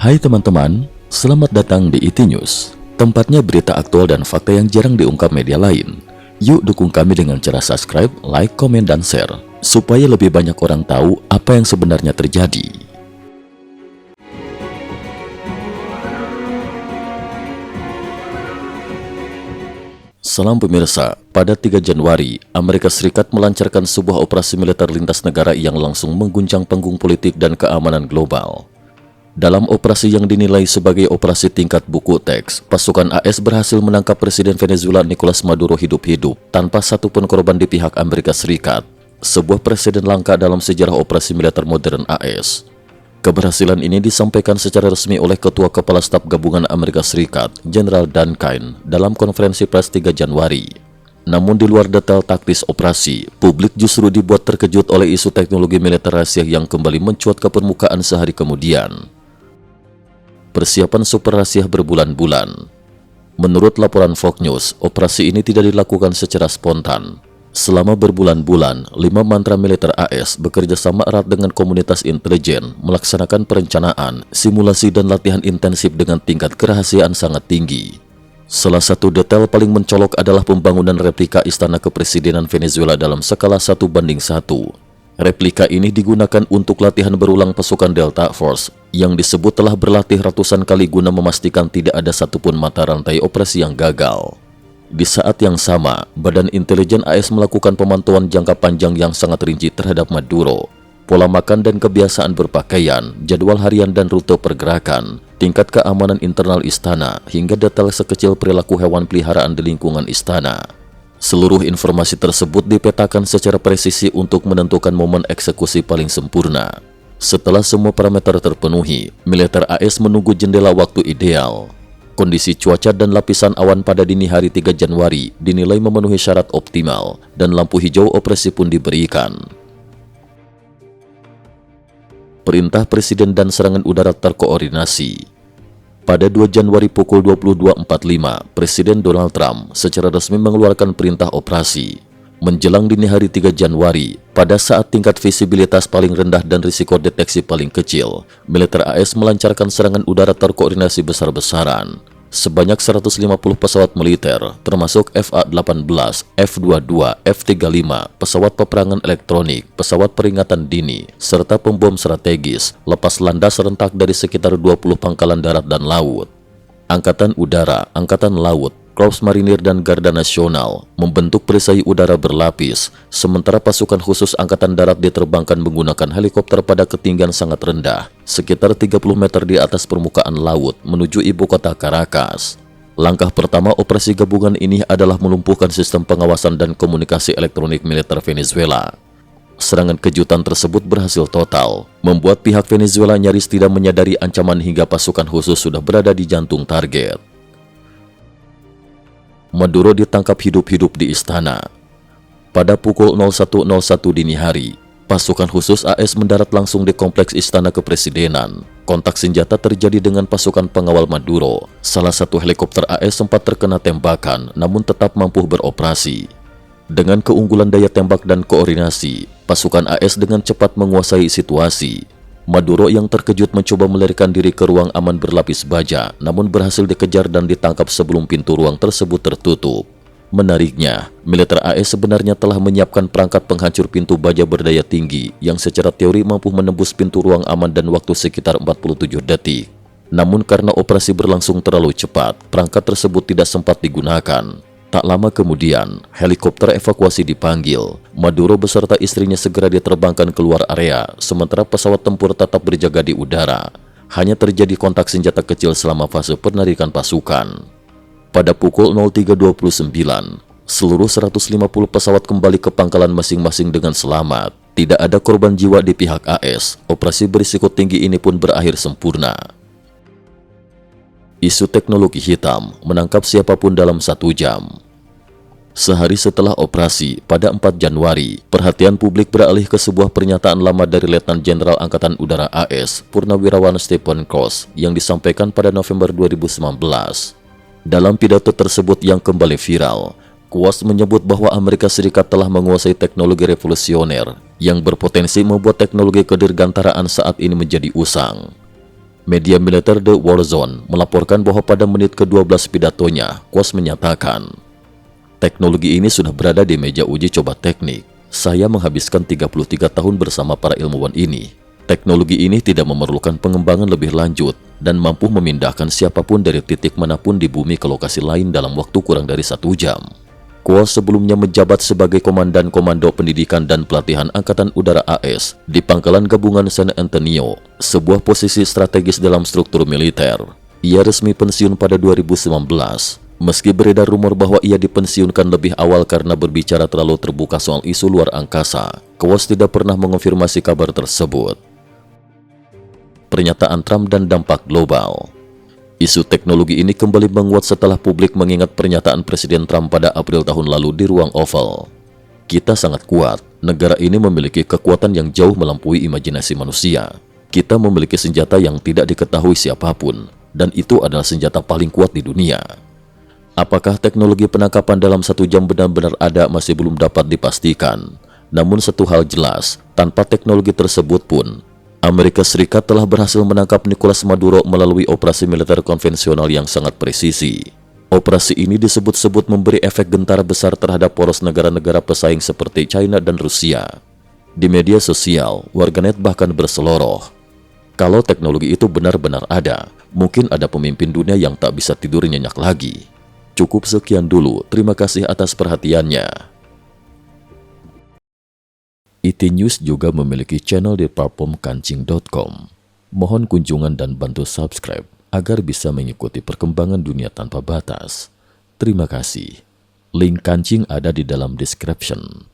Hai teman-teman, selamat datang di IT News, tempatnya berita aktual dan fakta yang jarang diungkap media lain. Yuk dukung kami dengan cara subscribe, like, komen, dan share, supaya lebih banyak orang tahu apa yang sebenarnya terjadi. Salam pemirsa, pada 3 Januari, Amerika Serikat melancarkan sebuah operasi militer lintas negara yang langsung mengguncang panggung politik dan keamanan global. Dalam operasi yang dinilai sebagai operasi tingkat buku teks, pasukan AS berhasil menangkap Presiden Venezuela Nicolas Maduro hidup-hidup tanpa satupun korban di pihak Amerika Serikat, sebuah presiden langka dalam sejarah operasi militer modern AS. Keberhasilan ini disampaikan secara resmi oleh Ketua Kepala Staf Gabungan Amerika Serikat, Jenderal Dan Kine, dalam konferensi pers 3 Januari. Namun di luar detail taktis operasi, publik justru dibuat terkejut oleh isu teknologi militer rahasia yang kembali mencuat ke permukaan sehari kemudian. Persiapan super rahasia berbulan-bulan. Menurut laporan Fox News, operasi ini tidak dilakukan secara spontan. Selama berbulan-bulan, 5 mantra militer AS bekerja sama erat dengan komunitas intelijen, melaksanakan perencanaan, simulasi dan latihan intensif dengan tingkat kerahasiaan sangat tinggi. Salah satu detail paling mencolok adalah pembangunan replika Istana Kepresidenan Venezuela dalam skala 1:1. Replika ini digunakan untuk latihan berulang pasukan Delta Force yang disebut telah berlatih ratusan kali guna memastikan tidak ada satupun mata rantai operasi yang gagal. Di saat yang sama, Badan Intelijen AS melakukan pemantauan jangka panjang yang sangat rinci terhadap Maduro. Pola makan dan kebiasaan berpakaian, jadwal harian dan rute pergerakan, tingkat keamanan internal istana, hingga detail sekecil perilaku hewan peliharaan di lingkungan istana. Seluruh informasi tersebut dipetakan secara presisi untuk menentukan momen eksekusi paling sempurna. Setelah semua parameter terpenuhi, militer AS menunggu jendela waktu ideal. Kondisi cuaca dan lapisan awan pada dini hari 3 Januari dinilai memenuhi syarat optimal, dan lampu hijau operasi pun diberikan. Perintah Presiden dan serangan udara terkoordinasi. Pada 2 Januari pukul 22.45, Presiden Donald Trump secara resmi mengeluarkan perintah operasi. Menjelang dini hari 3 Januari, pada saat tingkat visibilitas paling rendah dan risiko deteksi paling kecil, militer AS melancarkan serangan udara terkoordinasi besar-besaran. Sebanyak 150 pesawat militer, termasuk FA-18, F-22, F-35, pesawat peperangan elektronik, pesawat peringatan dini, serta pembom strategis, lepas landas serentak dari sekitar 20 pangkalan darat dan laut. Angkatan Udara, Angkatan Laut, Korps Marinir dan Garda Nasional membentuk perisai udara berlapis, sementara pasukan khusus Angkatan Darat diterbangkan menggunakan helikopter pada ketinggian sangat rendah, sekitar 30 meter di atas permukaan laut menuju ibu kota Caracas. Langkah pertama operasi gabungan ini adalah melumpuhkan sistem pengawasan dan komunikasi elektronik militer Venezuela. Serangan kejutan tersebut berhasil total, membuat pihak Venezuela nyaris tidak menyadari ancaman hingga pasukan khusus sudah berada di jantung target. Maduro ditangkap hidup-hidup di istana. Pada pukul 01.01 dini hari, pasukan khusus AS mendarat langsung di kompleks Istana Kepresidenan. Kontak senjata terjadi dengan pasukan pengawal Maduro. Salah satu helikopter AS sempat terkena tembakan, namun tetap mampu beroperasi. Dengan keunggulan daya tembak dan koordinasi, pasukan AS dengan cepat menguasai situasi. Maduro yang terkejut mencoba melarikan diri ke ruang aman berlapis baja, namun berhasil dikejar dan ditangkap sebelum pintu ruang tersebut tertutup. Menariknya, militer AS sebenarnya telah menyiapkan perangkat penghancur pintu baja berdaya tinggi yang secara teori mampu menembus pintu ruang aman dan waktu sekitar 47 detik. Namun karena operasi berlangsung terlalu cepat, perangkat tersebut tidak sempat digunakan. Tak lama kemudian, helikopter evakuasi dipanggil. Maduro beserta istrinya segera diterbangkan keluar area, sementara pesawat tempur tetap berjaga di udara. Hanya terjadi kontak senjata kecil selama fase penarikan pasukan. Pada pukul 03.29, seluruh 150 pesawat kembali ke pangkalan masing-masing dengan selamat. Tidak ada korban jiwa di pihak AS. Operasi berisiko tinggi ini pun berakhir sempurna. Isu teknologi hitam menangkap siapapun dalam 1 jam. Sehari setelah operasi, pada 4 Januari, perhatian publik beralih ke sebuah pernyataan lama dari Letnan Jenderal Angkatan Udara AS, Purnawirawan Stephen Cross, yang disampaikan pada November 2019. Dalam pidato tersebut yang kembali viral, Cross menyebut bahwa Amerika Serikat telah menguasai teknologi revolusioner yang berpotensi membuat teknologi kedirgantaraan saat ini menjadi usang. Media militer The War Zone melaporkan bahwa pada menit ke-12 pidatonya, Quast menyatakan, teknologi ini sudah berada di meja uji coba teknik. Saya menghabiskan 33 tahun bersama para ilmuwan ini. Teknologi ini tidak memerlukan pengembangan lebih lanjut dan mampu memindahkan siapapun dari titik manapun di bumi ke lokasi lain dalam waktu kurang dari 1 jam. Quast sebelumnya menjabat sebagai Komandan Komando Pendidikan dan Pelatihan Angkatan Udara AS di Pangkalan Gabungan San Antonio, sebuah posisi strategis dalam struktur militer. Ia resmi pensiun pada 2019. Meski beredar rumor bahwa ia dipensiunkan lebih awal karena berbicara terlalu terbuka soal isu luar angkasa, Quast tidak pernah mengonfirmasi kabar tersebut. Pernyataan Trump dan dampak global. Isu teknologi ini kembali menguat setelah publik mengingat pernyataan Presiden Trump pada April tahun lalu di ruang Oval. Kita sangat kuat, negara ini memiliki kekuatan yang jauh melampaui imajinasi manusia. Kita memiliki senjata yang tidak diketahui siapapun, dan itu adalah senjata paling kuat di dunia. Apakah teknologi penangkapan dalam 1 jam benar-benar ada masih belum dapat dipastikan. Namun satu hal jelas, tanpa teknologi tersebut pun, Amerika Serikat telah berhasil menangkap Nicolas Maduro melalui operasi militer konvensional yang sangat presisi. Operasi ini disebut-sebut memberi efek gentar besar terhadap poros negara-negara pesaing seperti China dan Rusia. Di media sosial, warganet bahkan berseloroh, kalau teknologi itu benar-benar ada, mungkin ada pemimpin dunia yang tak bisa tidur nyenyak lagi. Cukup sekian dulu, terima kasih atas perhatiannya. IT News juga memiliki channel di platform kancing.com. Mohon kunjungan dan bantu subscribe agar bisa mengikuti perkembangan dunia tanpa batas. Terima kasih. Link kancing ada di dalam description.